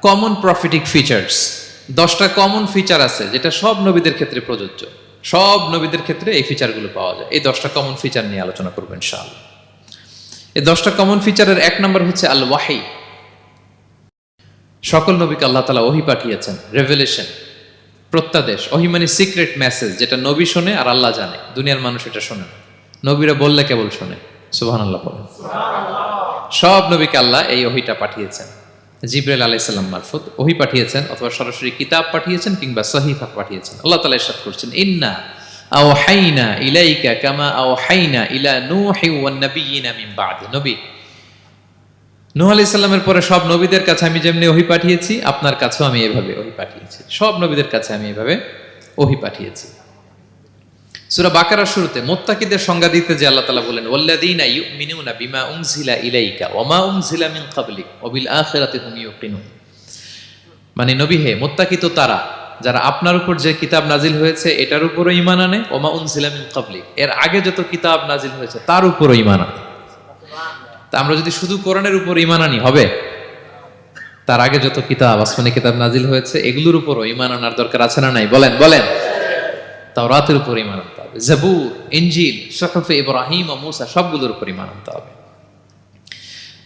Common prophetic features, 10টা common feature আছে যেটা সব নবীদের ক্ষেত্রে প্রযোজ্য। সব নবীদের ক্ষেত্রে এই ফিচারগুলো পাওয়া যায়। এই 10টা কমন ফিচার নিয়ে আলোচনা করবো ইনশাআল্লাহ। এই 10টা কমন ফিচারের 1 নম্বর হচ্ছে আল ওয়াহি। সকল নবীকে আল্লাহ তাআলা ওহী পাঠিয়েছেন, রেভেলেশন, প্রত্যাদেশ। ওহী মানে সিক্রেট মেসেজ, যেটা নবী শোনে আর আল্লাহ জানে, দুনিয়ার মানুষ এটা শোনে না। নবীরা বললে কেবল শোনে। সুবহানাল্লাহ বলেন। সব নবীকে আল্লাহ এই ওহীটা পাঠিয়েছেন। জিবরাইল আলাইহিস সালাম মারফত ওহী পাঠিয়েছেন, অথবা সরাসরি কিতাব পাঠিয়েছেন, কিংবা সহিফা পাঠিয়েছেন। আল্লাহ তাআলা ইরশাদ করছেন, ইন্না আওহাইনা ইলাইকা কামা আওহাইনা ইলা নূহি ওয়ান নাবিয়িনা মিন বা'দি। নবী নূহ আলাইহিস সালামের পরে সব নবীদের কাছে আমি যেমনি ওহী পাঠিয়েছি, আপনার কাছেও আমি এভাবে ওহী পাঠিয়েছি। সব নবীদের কাছে আমি এভাবে ওহী পাঠিয়েছি। সূরা বাকারার শুরুতে মুত্তাকিদের সংজ্ঞা দিতে যে আল্লাহ তাআলা বলেন, ওয়াল্লাযীনা ইউমিনুনা বিমা উনজিলা ইলাইকা ওয়া মা উনজিলা মিন ক্বাবলিক ওয়া বিল আখিরাতি হুম ইউকিনুন। মানে নবী হে, মুত্তাকি তো তারা যারা আপনার উপর যে কিতাব নাজিল হয়েছে এটার উপরও ঈমান আনে, ওয়া মা উনজিলা মিন ক্বাবলিক, এর আগে যত কিতাব নাজিল হয়েছে তার উপরও ঈমান আনে। তা আমরা যদি শুধু কোরআনের উপর ঈমান আনি হবে? তার আগে যত কিতাব, আসমানি কিতাব নাজিল হয়েছে এগুলোর উপরও ঈমান আনার দরকার আছে না নাই? বলেন বলেন। তাওরাতের উপর ঈমান আনতে হবে, জাবুর, ইনজিল, সুহুফে ইব্রাহিম ও মূসা সবগুলোর উপর ঈমান আনতে হবে।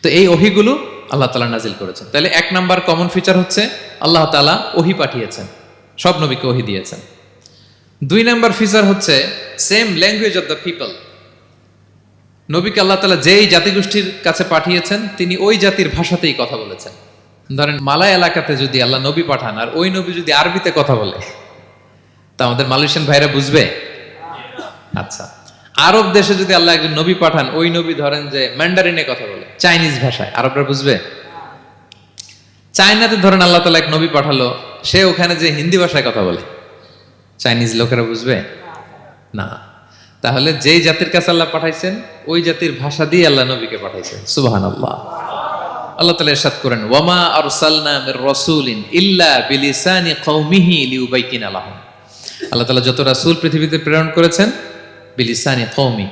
তো এই ওহীগুলো আল্লাহ তাআলা নাজিল করেছেন। তাহলে 1 নাম্বার কমন ফিচার হচ্ছে আল্লাহ তাআলা ওহী পাঠিয়েছেন, সব নবীকে ওহী দিয়েছেন। 2 নাম্বার ফিচার হচ্ছে same language of the people. নবীকে আল্লাহ তাআলা যেই জাতিগোষ্ঠীর কাছে পাঠিয়েছেন তিনি ওই জাতির ভাষাতেই কথা বলেছেন। ধরেন মালয় এলাকাতে যদি আল্লাহ নবী পাঠান আর ওই নবী যদি আরবিতে কথা বলে, তা আমাদের মালয়েশিয়ান ভাইরা বুঝবে? আচ্ছা, আরব দেশে যদি আল্লাহ একজন নবী পাঠান, ওই নবী ধরেন যে ম্যান্ডারিনে কথা বলে, চাইনিজ ভাষায়, আরবরা বুঝবে? চায়নাতে ধরেন আল্লাহ তাআলা এক নবী পাঠালো, সে ওখানে যে হিন্দি ভাষায় কথা বলে, চাইনিজ লোকেরা বুঝবে না। তাহলে যেই জাতির কাছে আল্লাহ পাঠাইছেন ওই জাতির ভাষা দিয়ে আল্লাহ নবীকে পাঠাইছেন। সুবহানাল্লাহ। আল্লাহ তাআলা ইরশাদ করেন, ওয়ামা আরসালনা মির রাসূলিন ইল্লা বিলিসানি কওমিহি লিউবাইয়িনা লাহুম। আল্লাহ তাআলা যত রাসূল পৃথিবীতে প্রেরণ করেছেন, বিলিসানি কওমি,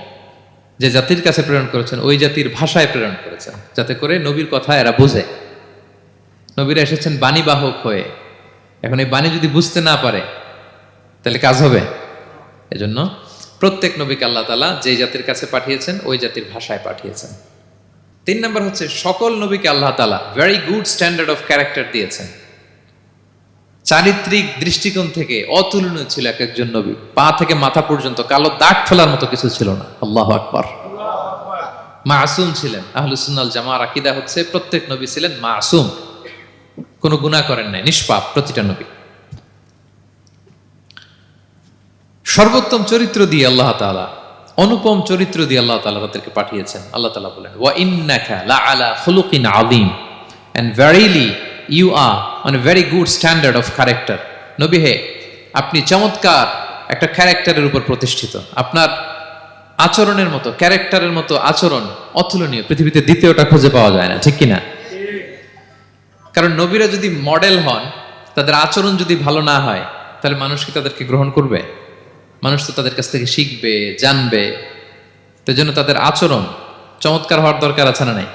যে জাতির কাছে প্রেরণ করেছেন ওই জাতির ভাষায় প্রেরণ করেছেন, যাতে করে নবীর কথা এরা বুঝে। নবীরা এসেছেন বাণীবাহক হয়ে। এখন এই বাণী যদি বুঝতে না পারে তাহলে কাজ হবে? এজন্য প্রত্যেক নবীকে আল্লাহ তাআলা যে জাতির কাছে পাঠিয়েছেন ওই জাতির ভাষায় পাঠিয়েছেন। 3 নাম্বার হচ্ছে সকল নবীকে আল্লাহ তাআলা very good standard of character দিয়েছেন। চারিত্রিক দৃষ্টিকোণ থেকে অতুলনীয় ছিল এক একজন নবী। পা থেকে মাথা পর্যন্ত কালো দাগ ফেলার মতো কিছু ছিল না। আল্লাহু আকবার। মাসুম ছিলেন। আহলুস সুন্নাহ ওয়াল জামাআর আকীদা হচ্ছে প্রত্যেক নবী ছিলেন মাসুম, কোনো গুনাহ করেন নাই, নিষ্পাপ প্রতিটা নবী। সর্বোত্তম চরিত্র দিয়ে আল্লাহ তাআলা, অনুপম চরিত্র দিয়ে আল্লাহ তাআলা তাদেরকে পাঠিয়েছেন। আল্লাহ তাআলা বলেন, ওয়া ইন্নাকা লাআলা খুলুকিন আযীম, and verily you are on a very good standard of character. নবী হে, আপনি চমৎকার একটা ক্যারেক্টারের উপর প্রতিষ্ঠিত। আপনার আচরণের মতো, ক্যারেক্টারের মতো আচরণ অতুলনীয়, পৃথিবীতে দ্বিতীয়টা খুঁজে পাওয়া যায় না, ঠিক কিনা? কারণ নবীরা যদি মডেল হন, তাদের আচরণ যদি ভালো না হয়, তাহলে মানুষ কি তাদেরকে গ্রহণ করবে? মানুষ তো তাদের কাছ থেকে শিখবে, জানবে। তো জন্য তাদের আচরণ চমৎকার হওয়ার দরকার আছে না নাই?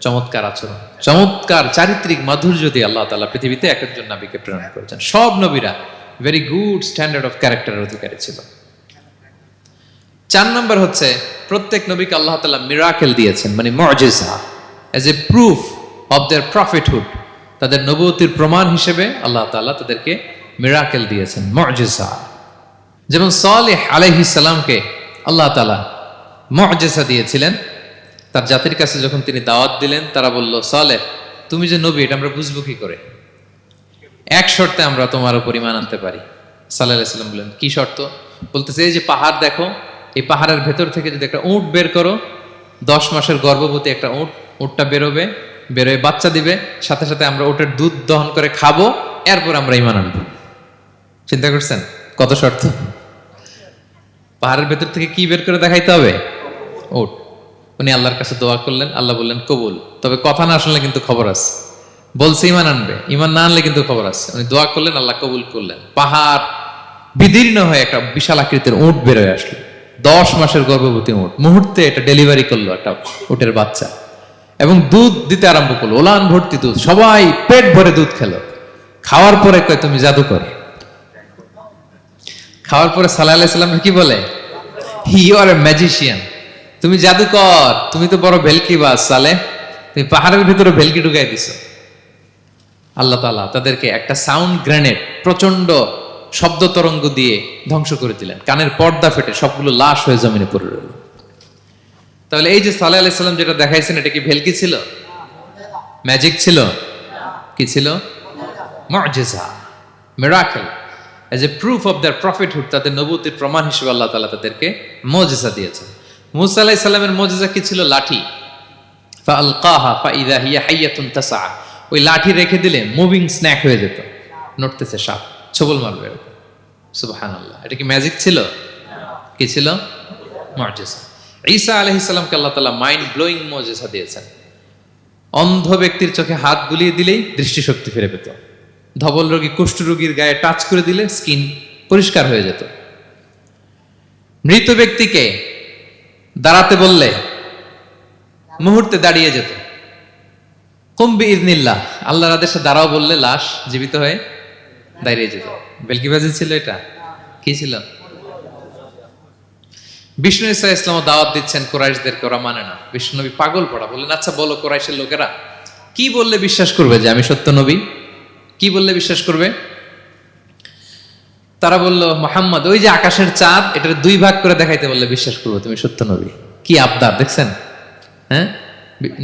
চমৎকার আচরণ, চমৎকার চারিত্রিক মাধুর্য দিয়ে আল্লাহ তাআলা পৃথিবীতে এক একজন নবীকে প্রেরণ করেছেন। সব নবীরা ভেরি গুড স্ট্যান্ডার্ড অফ ক্যারেক্টারের অধিকারী ছিল। 4 নম্বর হচ্ছে প্রত্যেক নবীকে আল্লাহ তাআলা মিরাকেল দিয়েছেন, মানে মুআজিজা, as a proof of their prophethood. তাদের নবুয়তির প্রমাণ হিসেবে আল্লাহ তাআলা তাদেরকে মিরাকেল দিয়েছেন, মুআজিজা। যেমন সালেহ আলাইহিস সালামকে আল্লাহ তাআলা মুআজিজা দিয়েছিলেন। তার জাতির কাছে যখন তিনি দাওয়াত দিলেন, তারা বলল, সালেহ তুমি যে নবী এটা আমরা বুঝবো কি করে? এক শর্তে আমরা তোমার উপর ঈমান আনতে পারি। সালেহ আলাইহিস সালাম বললেন, কি শর্ত? বলতেছে, এই যে পাহাড় দেখো, এই পাহাড়ের ভেতর থেকে যদি একটা উট বের করো, 10 মাসের গর্ভবতী একটা উটটা বেরোবে, বেরোয় বাচ্চা দিবে, সাথে সাথে আমরা উটের দুধ দহন করে খাবো, এরপর আমরা ঈমান আনবো। চিন্তা করছেন কত শর্ত? পাহাড়ের ভেতর থেকে কি বের করে দেখাইতে হবে? উট। উনি আল্লাহর কাছে দোয়া করলেন, আল্লাহ বললেন কবুল, তবে কথা না শুনলে কিন্তু খবর আছে। বলছে ঈমান আনবে, ঈমান না আনলে কিন্তু খবর আছে। উনি দোয়া করলেন, আল্লাহ কবুল করলেন। পাহাড় বিদীর্ণ হয়ে একটা বিশাল আকৃতির উট বেরোয় আসলো, 10 মাসের গর্ভবতী উট। মুহূর্তে এটা ডেলিভারি করলো একটা উটের বাচ্চা। এবং দুধ দিতে আরম্ভ করলো, ওলান ভর্তি দুধ, সবাই পেট ভরে দুধ খেলো। খাওয়ার পরে কয় তুমি জাদুকর। খাওয়ার পরে সাল্লাল্লাহু আলাইহি সাল্লাম কি বলে, ইউ আর এ ম্যাজিশিয়ান, তুমি জাদুকর, তুমি তো বড় ভেলকিবাজ সালেহ, তুমি পাহাড়ের ভিতরে ভেলকি ঢুকাই দিছো। আল্লাহ তাআলা তাদেরকে একটা সাউন্ড গ্রেনেড, প্রচন্ড শব্দ তরঙ্গ দিয়ে ধ্বংস করে দিলেন। কানের পর্দা ফেটে সবগুলো লাশ হয়ে জমিনে পড়ে রইল। তাহলে এই যে সাল্লাল্লাহু আলাইহি সাল্লাম যেটা দেখাইছেন, এটা কি ভেলকি ছিল, ম্যাজিক ছিল, কি ছিল, মুআজিজা, miracle. As a proof of their prophethood, তাদের নবুয়তির প্রমাণ হিসেবে আল্লাহ তাআলা তাদেরকে মুআজিজা দিয়েছেন। মূসা আলাইহিস সালামের মুআজিজা কি ছিল, লাঠি। ফাআলকাহা ফাইযা হিয়া হাইয়াতুন তাসআ, ওই লাঠি রেখে দিলে মুভিং স্ন্যাক হয়ে যেত, নড়তেছে সাপ, ছবল মারবে এরকম। সুবহানাল্লাহ, এটা কি ম্যাজিক ছিল, কি ছিল, মুআজিজা। ঈসা আলাইহিস সালামকে আল্লাহ তাআলা মাইন্ড ব্লোয়িং মুআজিজা দিয়েছেন। অন্ধ ব্যক্তির চোখে হাত বুলিয়ে দিলেই দৃষ্টিশক্তি ফিরে পেত। ধবল রোগী, কুষ্ঠ রোগীর গায়ে টাচ করে দিলে স্কিন পরিষ্কার হয়ে যেত। মৃত ব্যক্তিকে দাঁড়াতে বললে মুহূর্তে দাঁড়িয়ে যেত। কুম বিইযনিল্লাহ, আল্লাহর আদেশে দাঁড়াও বললে লাশ জীবিত হয়ে দাঁড়িয়ে যেত। বেলকিবাজি ছিল এটা, কি ছিল? বিষ্ণু ঈসা ইসলাম দাওয়াত দিচ্ছেন কুরাইশদেরকে, ওরা মানে না। বিষ্ণু নবী পাগল পড়া, বললেন আচ্ছা বলো কুরাইশের লোকেরা কি বললে বিশ্বাস করবে যে আমি সত্য নবী? কি বললে বিশ্বাস করবে? তারা বলল, মুহাম্মদ, ওই যে আকাশের চাঁদ, এটার দুই ভাগ করে দেখাইতে বললে বিশ্বাস করবো তুমি সত্য নবী। কি আবদার দেখছেন, হ্যাঁ?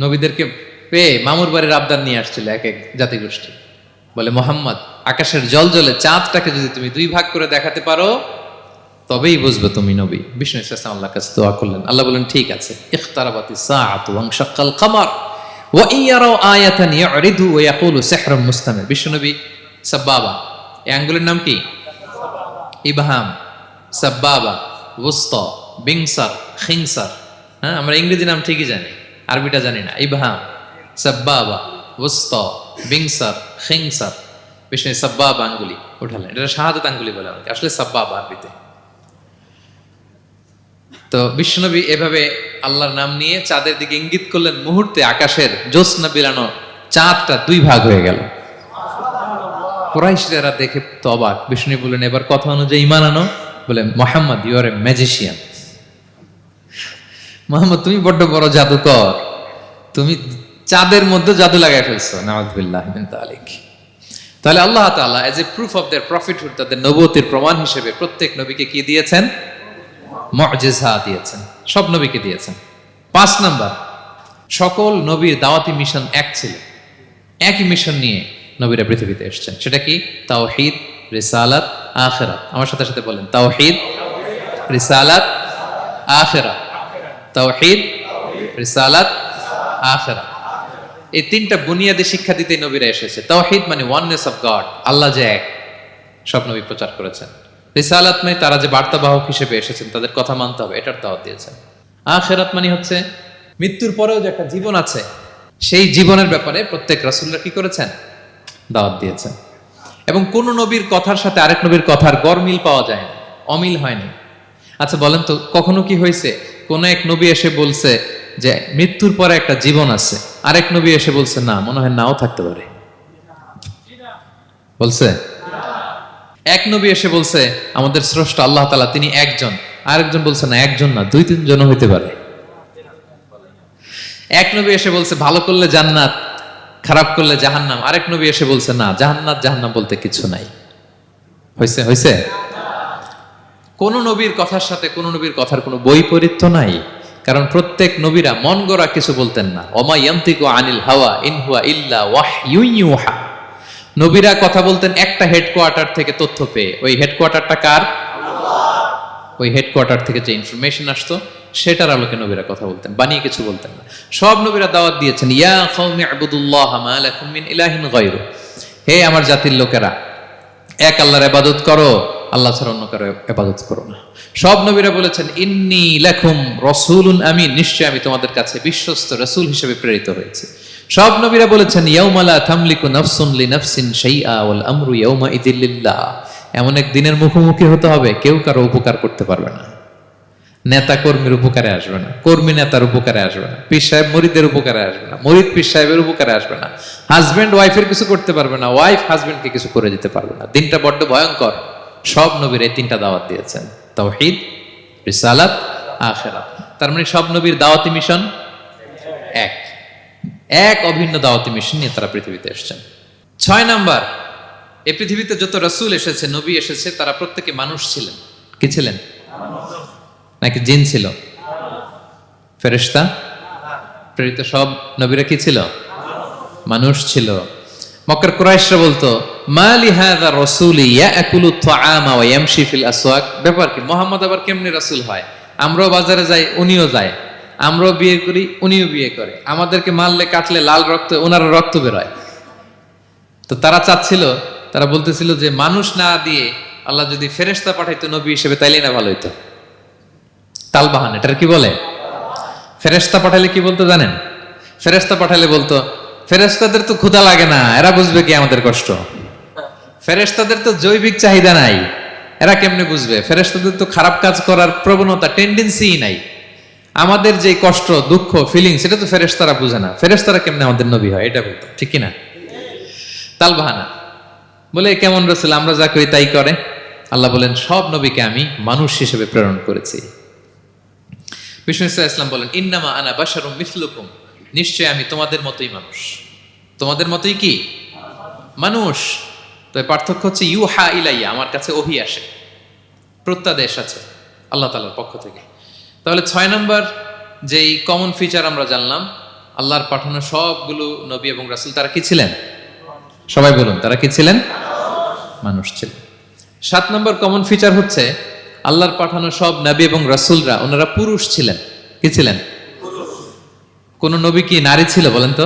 নবীদেরকে পেয়ে মামুর বাড়ির আবদার নিয়ে আসছিল এক এক জাতিগোষ্ঠী। বলে, মুহাম্মদ, আকাশের জল জলে চাঁদটাকে যদি তুমি দুই ভাগ করে দেখাতে পারো তবেই বুঝবে তুমি নবী। বিষ্ণু ইসলাম আল্লাহর কাছে দোয়া করলেন, আল্লাহ বললেন ঠিক আছে। ইখতারাবাতিস সাআতু ওয়ানশাক্কাল কমার ওয়া ইয়ারাউ আয়াতান ইয়ারিদু ওয়া ইয়াকুলু সিহরুম মুস্তামির। বিষ্ণু নবী সাব্বাবা, এই আঙ্গুলের নাম কি? ইবহাম, সাব্বাবা, ওয়ুসতা, বিংসার, খিনসার। হ্যাঁ, আমরা ইংরেজি নাম ঠিকই জানি, আরবিটা জানি না। ইবহাম, সাব্বাবা, ওয়ুসতা, বিংসার, খিনসার। বিষ্ণু সাব্বাবা আঙ্গুলি উঠালেন, এটা শাহাদাত আঙ্গুলি বলে আমাকে, আসলে সাব্বাবা আরবিতে। তো বিশ্বনবী এভাবে আল্লাহর নাম নিয়ে চাঁদের দিকে ইঙ্গিত করলেন, মুহূর্তে আকাশের জ্যোৎস্না বিলানো চাঁদটা দুই ভাগ হয়ে গেল। কুরাইশরা দেখে তো অবাক। বিষ্ণু বললেন, এবার কথা অনুযায়ী ঈমান আনো। বলে, Muhammad, you are a magician. Muhammad, তুমি বড্ড বড় জাদুকর, তুমি চাঁদের মধ্যে জাদু লাগাই ফেলছো। নাউযুবিল্লাহি মিন যালিক। তাহলে আল্লাহ তাআলা age a proof of their prophethood, তাদের নবুয়তির প্রমাণ হিসেবে প্রত্যেক নবীকে কি দিয়েছেন? মুআজিজা দিয়েছেন, সব নবীকে দিয়েছেন। 5 নাম্বার, সকল নবীর দাওয়াতি মিশন এক ছিল, একই মিশন নিয়ে নবীরা পৃথিবীতে এসেছেন। সেটা কি? তাওহীদ, রিসালাত, আখিরাত। আমার সাথে সাথে বলেন, তাওহীদ, রিসালাত, আখিরাত। তাওহীদ, রিসালাত, আখিরাত। এই তিনটা বুনিয়াদী শিক্ষা দিতে নবীরা এসেছে। তাওহীদ মানে ওয়াননেস অফ গড, আল্লাহ যে এক, সব নবী প্রচার করেছেন। রিসালাত মানে তারা যে বার্তাবাহক হিসেবে এসেছেন তাদের কথা মানতে হবে, এটার দাওয়াত দিয়েছেন। আখিরাত মানে হচ্ছে মৃত্যুর পরেও যে একটা জীবন আছে, সেই জীবনের ব্যাপারে প্রত্যেক রাসূলরা কি করেছেন? দাওয়াত দিয়েছেন। এবং কোন নবীর কথার সাথে আরেক নবীর কথার গরমিল পাওয়া যায় না, অমিল হয়নি। আচ্ছা বলেন তো, কখনো কি হয়েছে কোন এক নবী এসে বলছে যে মৃত্যুর পরে একটা জীবন আছে, আরেক নবী এসে বলছে না, মনে হয় নাও থাকতে পারে? বলছে? এক নবী এসে বলছে আমাদের স্রষ্টা আল্লাহ তাআলা তিনি একজন, আরেকজন বলছে না একজন না, 2-3 জন হইতে পারে। এক নবী এসে বলছে ভালো করলে জান্নাত, খারাপ করলে জাহান্নাম, আরেক নবী এসে বলছে না, জান্নাত জাহান্নাম বলতে কিছু নাই। হইছে? হইছে? কোন নবীর কথার সাথে কোন নবীর কথার কোনো বৈপরীত্য নাই, কারণ প্রত্যেক নবীরা মন গড়া কিছু বলতেন না। ওমা ইয়ান্তিকু আনিল হাওয়া ইন হুয়া ইল্লা ওয়াহয়ুন ইউহা। নবীরা কথা বলতেন একটা হেডকোয়ার্টার থেকে তথ্য পেয়ে। ওই হেডকোয়ার্টারটা কার? আল্লাহ। ওই হেডকোয়ার্টার থেকে যে ইনফরমেশন আসতো সেটার আলোকে নবীরা কথা বলতেন, বানিয়ে কিছু বলতেন না। সব নবীরা দাওয়াত দিয়েছেন, ইয়া কওমি ইবুদুল্লাহ মা লাকুম মিন ইলাহিন গায়রু। হে আমার জাতির লোকেরা, এক আল্লাহর ইবাদত করো, আল্লাহ ছাড়া অন্য কারো ইবাদত করো না। সব নবীরা বলেছেন ইন্নী লাকুম রাসূলুন আমিন, নিশ্চয় আমি তোমাদের কাছে বিশ্বস্ত রাসূল হিসেবে প্রেরিত হয়েছি। সব নবীরা বলেছেন ইয়াউমা লা তামলিকু নাফসুন লিনাফসিন শাইআ ওয়াল আমরু ইয়াউমা ইযিল লিল্লাহ। এমন এক দিনের মুখোমুখি হতে হবে কেউ কারো উপকার করতে পারবে না। নেতা কর্মীর উপকারে আসবে না, কর্মী নেতার উপকারে আসবে না, পীর সাহেব মরিদের উপকারে আসবে না, মরিদ পীর সাহেবের উপকারে আসবে না, হাজবেন্ড ওয়াইফের কিছু করতে পারবে না, ওয়াইফ হাজবেন্ডকে কিছু করে দিতে পারবে না। দিনটা বড্ড ভয়ঙ্কর। সব নবীর এই তিনটা দাওয়াত দিয়েছেন, তাওহীদ, রিসালাত, আখিরাত। তার মানে সব নবীর দাওয়াতি মিশন এক, এক অভিন্ন দাওয়াতি মিশন নিয়ে তারা পৃথিবীতে এসেছেন। 6 নাম্বার, এই পৃথিবীতে যত রাসূল এসেছে, নবী এসেছে, তারা প্রত্যেকে মানুষ ছিলেন। কি ছিলেন? নাকি জিন ছিল? ফেরেশতা? প্রেরিত সব নবীরা কি ছিল? মানুষ ছিল। মক্কার কুরাইশরা বলতো, মা লিহাযা রাসূলি ইয়াকুলু আত-তাআমা ওয়া ইয়ামশি ফিল আসওয়াক। ব্যাপার কি, মুহাম্মদ আবার কেমনে রাসূল হয়? আমরাও বাজারে যাই, উনিও যায়, আমরাও বিয়ে করি, উনিও বিয়ে করে, আমাদেরকে মারলে কাটলে লাল রক্ত, ওনার রক্ত বের হয়। তো তারা চাচ্ছিল, তারা বলতেছিল যে মানুষ না দিয়ে আল্লাহ যদি ফেরেশতা পাঠাইতো নবী হিসেবে, তাইলে না ভালো হইতো। তালবাহান, এটার কি বলে? ফেরেশতা পাঠালে কি বলতো জানেন? ফেরেশতা পাঠালে বলতো, ফেরেশতাদের তো ক্ষুধা লাগে না, এরা বুঝবে কি আমাদের কষ্ট? ফেরেশতাদের তো জৈবিক চাহিদা নাই, এরা কেমনে বুঝবে? ফেরেশতাদের তো খারাপ কাজ করার প্রবণতা, টেন্ডেন্সি নাই। আমাদের যে কষ্ট, দুঃখ, ফিলিংস, সেটা তো ফেরেশতারা বুঝে না। ফেরেশতারা কেমনে আমাদের নবী হয়, এটা বলতো, ঠিক কিনা? তালবাহানা বলে, কেমন রাসূল, আমরা যা করি তাই করে। আল্লাহ বলেন, সব নবীকে আমি মানুষ হিসেবে প্রেরণ করেছি। বিষ্ণু ইসলাম বলেন, ইন্নামা আনা বাশারুম মিসলুকুম, নিশ্চয় আমি তোমাদের মতোই মানুষ। তোমাদের মতোই কি মানুষ। তো পার্থক্য হচ্ছে ইউহা ইলাইয়া, আমার কাছে ওহী আসে, প্রত্যাদেশ আছে আল্লাহ তাআলার পক্ষ থেকে। তাহলে 6 নম্বর যেই কমন ফিচার আমরা জানলাম, আল্লাহর পাঠানো সবগুলো নবী এবং রাসূল তারা কি ছিলেন? সবাই বলুন, তারা কি ছিলেন? মানুষ ছিলেন। 7 নম্বর কমন ফিচার হচ্ছে, আল্লাহর পাঠানো সব নবী এবং রাসূলরা ওনারা পুরুষ ছিলেন। কি ছিলেন? কোন নবী কি নারী ছিল বলেন তো?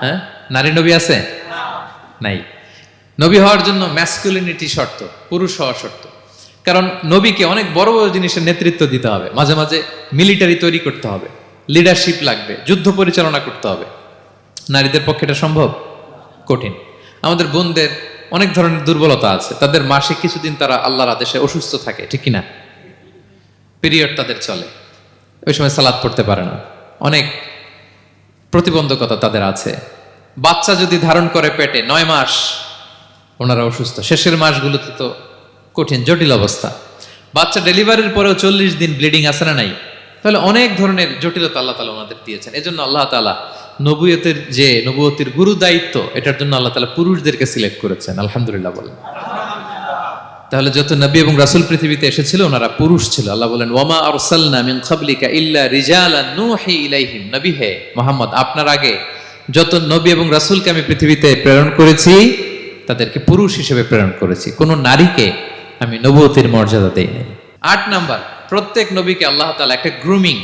হ্যাঁ, নারী নবী আছে? নাই। নবী হওয়ার জন্য ম্যাসকুলিনিটি শর্ত, পুরুষ হওয়া শর্ত। কারণ নবীকে অনেক বড় বড় জিনিসের নেতৃত্ব দিতে হবে, মাঝে মাঝে মিলিটারি তৈরি করতে হবে, লিডারশিপ লাগবে, যুদ্ধ পরিচালনা করতে হবে। নারীদের পক্ষে এটা সম্ভব? কঠিন। আমাদের বোনদের অনেক ধরনের দুর্বলতা আছে, তাদের মাসে কিছুদিন তারা আল্লাহর আদেশে অসুস্থ থাকে, ঠিক কিনা? পিরিয়ড তাদের চলে, ওই সময় সালাত পড়তে পারে না, অনেক প্রতিবন্ধকতা তাদের আছে। বাচ্চা যদি ধারণ করে পেটে 9 মাস, ওনারা অসুস্থ। শেষের মাসগুলোতে তো কঠিন, জটিল অবস্থা। বাচ্চা ডেলিভারির পরেও 40 দিন ব্লিডিং আছে না নাই? তাহলে অনেক ধরনের জটিলতা আল্লাহ তাআলা ওনাদের দিয়েছেন। এজন্য আল্লাহ তাআলা নবুয়তের যে নবুয়তির গুরু দায়িত্ব, এটার জন্য আল্লাহ তাআলা পুরুষদেরকে সিলেক্ট করেছেন। আলহামদুলিল্লাহ বলেন। তাহলে যত নবী এবং রাসূল পৃথিবীতে এসেছিল ওনারা পুরুষ ছিল। আল্লাহ বলেন, ওয়ামা আরসালনা মিন ক্বাবলিকা ইল্লা রিজালান নূহি ইলাইহিম। নবী হে মুহাম্মদ, আপনার আগে যত নবী এবং রাসূলকে আমি পৃথিবীতে প্রেরণ করেছি, তাদেরকে পুরুষ হিসেবে প্রেরণ করেছি, কোন নারীকে আমি নবুয়তির মর্যাদা দেই নাই। 8 নাম্বার, প্রত্যেক নবীকে আল্লাহ তাআলা একটা গ্রুমিং,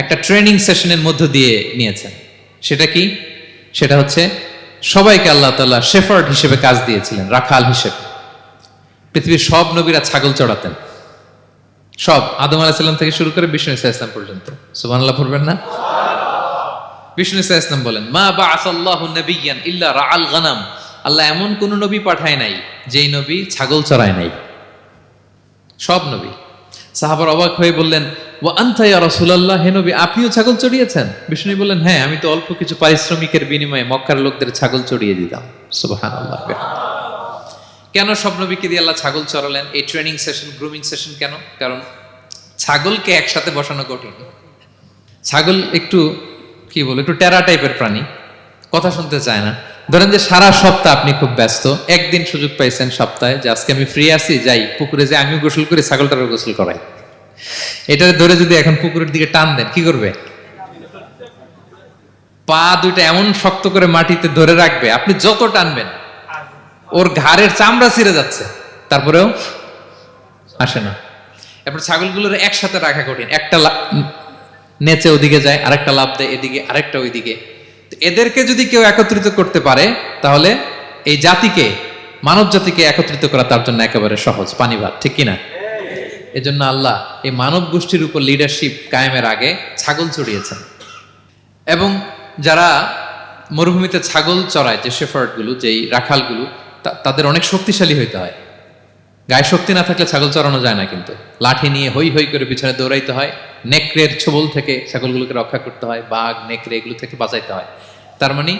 একটা ট্রেনিং সেশনের মধ্য দিয়ে নিয়েছেন। সেটা কি? সেটা হচ্ছে সবাইকে আল্লাহ তাআলা শেফার্ড হিসেবে কাজ দিয়েছিলেন, রাখাল হিসেবে। পৃথিবীর সব নবীরা ছাগল চড়াতেন, সব, আদম আলাইহিস সালাম থেকে শুরু করে বিষ্ণু ইসা ইসলাম পর্যন্ত। সুবহানাল্লাহ পড়বেন না? বিষ্ণু ইসা ইসলাম বলেন, মা বাআসাল্লাহু নাবিয়্যান ইল্লা রাআল গানাম। আল্লাহ এমন কোন নবী পাঠায় নাই যেই নবী ছাগল চড়ায় নাই। সব নবী। সাহাবার অবাক হয়ে বললেন, ওয়া আনতা ইয়া রাসূলুল্লাহ, হে নবী আপনিও ছাগল চড়িয়েছেন? বিষ্ণু বললেন, হ্যাঁ, আমি তো অল্প কিছু পারিশ্রমিকের বিনিময়ে মক্কার লোকদের ছাগল চড়িয়ে দিতাম। সুবহানাল্লাহ। কেন সব নবীকে দিয়ে আল্লাহ ছাগল চড়ালেন? এই ট্রেনিং সেশন, গ্রুমিং সেশন কেন? কারণ ছাগলকে একসাথে বসানো কঠিন। ছাগল একটু কি বল, একটু টেরা টাইপের প্রাণী, কথা শুনতে চায় না। ধরেন যে সারা সপ্তাহ আপনি খুব ব্যস্ত, একদিন সুযোগ পাইছেন সপ্তাহে যে আজকে আমি ফ্রি আছি, যাই পুকুরে যাই, আমিও গোসল করি, ছাগলটারও গোসল করাই। এটা ধরে যদি এখন পুকুরের দিকে টান দেন, কি করবে? পা দুইটা এমন শক্ত করে মাটিতে ধরে রাখবে, আপনি যত টানবেন ওর ঘাড়ের চামড়া ছিঁড়ে যাচ্ছে, তারপরেও আসে না। এরপর ছাগলগুলোর একসাথে রাখা কঠিন, একটা নেচে ওদিকে যায়, আরেকটা লাফ দেয় এদিকে, আরেকটা ওইদিকে। এদেরকে যদি কেউ একত্রিত করতে পারে, তাহলে এই জাতিকে, মানব জাতিকে একত্রিত করা তার জন্য একেবারে সহজ, পানি ভাত, ঠিক কিনা? এজন্য আল্লাহ এই মানব গোষ্ঠীর উপর লিডারশিপ কায়েমের আগে ছাগল চড়িয়েছেন। এবং যারা মরুভূমিতে ছাগল চড়ায়, যে শেফার্ড গুলো, যেই রাখালগুলো, তাদের অনেক শক্তিশালী হইতে হয়। গায়ে শক্তি না থাকলে ছাগল চড়ানো যায় না, কিন্তু লাঠি নিয়ে হই হই করে পিছনে দৌড়াইতে হয়, নেকড়ের ছোবল থেকে ছাগলগুলোকে রক্ষা করতে হয়, বাঘ নেকড়ে এগুলো থেকে বাঁচাইতে হয়। তার মানে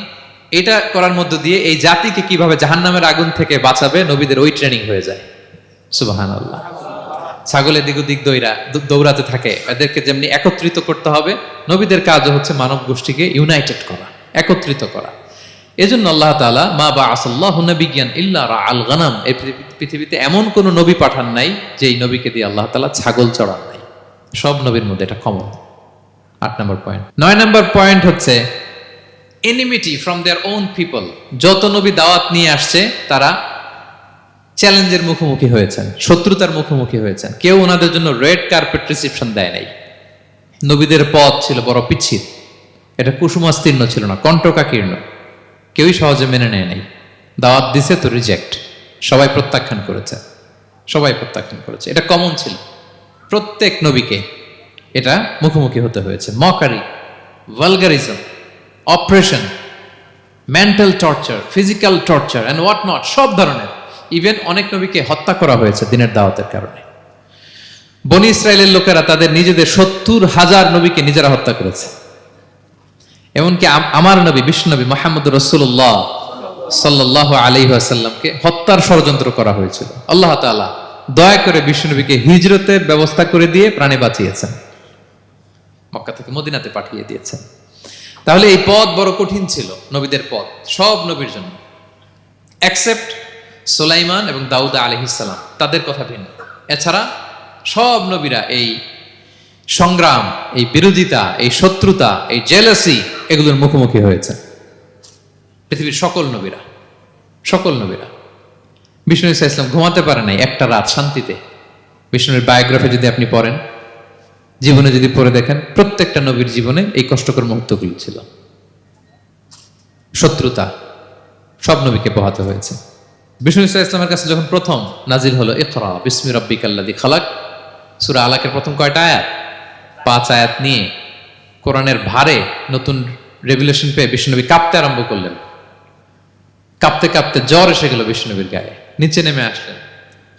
এটা করার মধ্য দিয়ে এই জাতিকে কিভাবে জাহান্নামের আগুন থেকে বাঁচাবে নবীদের ওই ট্রেনিং হয়ে যায়। সুবহানাল্লাহ। ছাগল এদিক ওদিক দৌড়াতে থাকে, এদেরকে যেমনি একত্রিত করতে হবে, নবীদের কাজও হচ্ছে মানব গোষ্ঠীকে ইউনাইটেড করা, একত্রিত করা। এজন্য আল্লাহ তাআলা মা বাআসাল্লাহু নাবিয়্যান ইল্লা রাআল গানাম, এই পৃথিবীতে এমন কোন নবী পাঠান নাই যে এই নবীকে দিয়ে আল্লাহ তাআলা ছাগল চড়ান নাই। সব নবীর মধ্যে এটা কমন। 8 নম্বর পয়েন্ট। 9 নম্বর পয়েন্ট হচ্ছে enmity from their own people. যত নবী দাওয়াত নিয়ে আসছে তারা চ্যালেঞ্জের মুখোমুখি হয়েছেন, শত্রুতার মুখোমুখি হয়েছেন। কেউ ওনাদের জন্য রেড কার্পেট রিসেপশন দেয় নাই। নবীদের পথ ছিল বড় পিচ্ছিল, এটা কুসুমাস্তীর্ণ ছিল না, কণ্টকাকীর্ণ। কেউই সহজে মেনে নেয় নাই। দাওয়াত দিছে তো রিজেক্ট, সবাই প্রত্যাখ্যান করেছে, সবাই প্রত্যাখ্যান করেছে। এটা কমন ছিল, প্রত্যেক নবীকে এটা মুখোমুখি হতে হয়েছে। Mockery, vulgarism, operation, mental torture, physical torture and what not, সব ধরনের। ইভেন অনেক নবীকে হত্যা করা হয়েছে দিনের দাওয়াতের কারণে। বনি ইসরায়েলের লোকেরা তাদের নিজেদের 70,000 নবীকে নিজেরা হত্যা করেছে। এমনকি আমার নবী বিশ্বনবী মুহাম্মদ রাসূলুল্লাহ সাল্লাল্লাহু আলাইহি ওয়াসাল্লামকে হত্যার ষড়যন্ত্র করা হয়েছিল। আল্লাহ তাআলা দয়া করে বিশ্বনবীকে হিজরতের ব্যবস্থা করে দিয়ে প্রাণে বাঁচিয়েছেন, মক্কা থেকে মদিনাতে পাঠিয়ে দিয়েছেন। তাহলে এই পথ বড় কঠিন ছিল, নবীদের পথ, সব নবীর জন্য, এক্সেপ্ট সুলাইমান এবং দাউদ আলাইহিস সালাম, তাদের কথা ভিন্ন। এছাড়া সব নবীরা এই সংগ্রাম, এই বিরোধিতা, এই শত্রুতা, এই জেলাসি, এগুলোর মুখোমুখি হয়েছে পৃথিবীর সকল নবীরা, সকল নবীরা। বিষ্ণু ঈসা ইসলাম ঘুমাতে পারে নাই একটা রাত শান্তিতে। বিষ্ণুর বায়োগ্রাফি যদি আপনি পড়েন, জীবনে যদি পড়ে দেখেন, প্রত্যেকটা নবীর জীবনে এই কষ্টকর মুহূর্তগুলো ছিল। শত্রুতা সব নবীকে পোহাতে হয়েছে। বিষ্ণু ঈসা ইসলামের কাছে যখন প্রথম নাজিল হলো ইকরা বিসমি রাব্বিকাল্লাযী খালাক, সূরা আলাকের প্রথম কয়টা আয়াত? 5 আয়াত নিয়ে কোরআনের ভারে নতুন রেভেলেশন পেয়ে বিষ্ণুনবী কাঁপতে আরম্ভ করলেন। কাঁপতে কাঁপতে জ্বর এসে গেল বিষ্ণুনবীর গায়ে, নিচে নেমে আসলেন।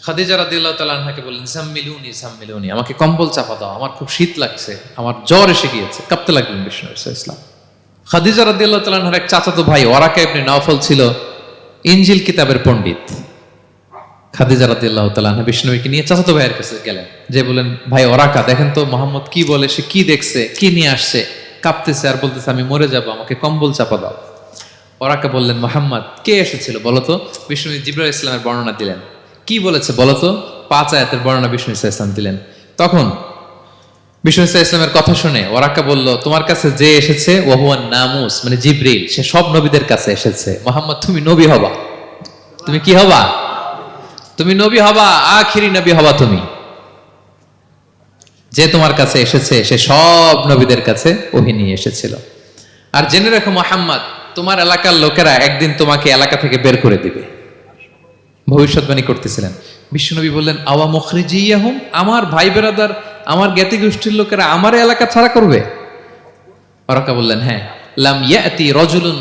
খাদিজা রাদিয়াল্লাহু তাআলা আনহাকে বললেন, জাম্মিলুনি জাম্মিলুনি, আমাকে কম্বল চাপা দাও, আমার খুব শীত লাগছে, আমার জ্বর এসে গিয়েছে। কাঁপতে লাগলেন বিষ্ণু ইসলাম। খাদিজা রাদিয়াল্লাহু তাআলা আনহার এক চাচাতো ভাই ওয়ারাকা ইবনে নাওফল ছিল ইনজিল কিতাবের পণ্ডিত। খাদিজা রাদিয়াল্লাহু তাআলা আনহা বিষ্ণুকে নিয়ে চাচাতো ভাইয়ের কাছে গেলেন, যে বলেন, ভাই ওরাকা, দেখেন তো মোহাম্মদ কি বলে, সে কি দেখছে, কি নিয়ে আসছে, কাঁপতেছে আর বলতেছে আমি মরে যাব, আমাকে কম্বল চাপা দাও। ওরাকা বললেন, মোহাম্মদ কে এসেছিল বলতো? বিষ্ণু জিবরাইল ইসলামের বর্ণনা দিলেন। কি বলেছে বলতো? 5 আয়াতের বর্ণনা বিষ্ণু ইসলাম দিলেন। তখন বিষ্ণু ইসলামের কথা শুনে ওরাকা বলল, তোমার কাছে যে এসেছে ওহুয়ান নামুস, মানে জিবরিল, সে সব নবীদের কাছে এসেছে। মোহাম্মদ তুমি নবী হবা, তুমি কি হবা? তুমি নবী হবা, আখিরি নবী হবা তুমি। যে তোমার কাছে এসেছে সে সব নবীদের কাছে ওহী নিয়ে এসেছিল। আর জেনে রাখো মুহাম্মদ, তোমার এলাকার লোকেরা একদিন তোমাকে এলাকা থেকে বের করে দিবে। ভবিষ্যৎবাণী করতেছিলেন। বিশ্বনবী বললেন, আওয়া মুখরিজিয়াহুম, আমার ভাই বেরাদার, আমার জ্ঞাতি গোষ্ঠীর লোকেরা আমার এলাকা ছাড়া করবে? ওরাকা বললেন, হ্যাঁ। লাম ইয়াতি রাজুলুন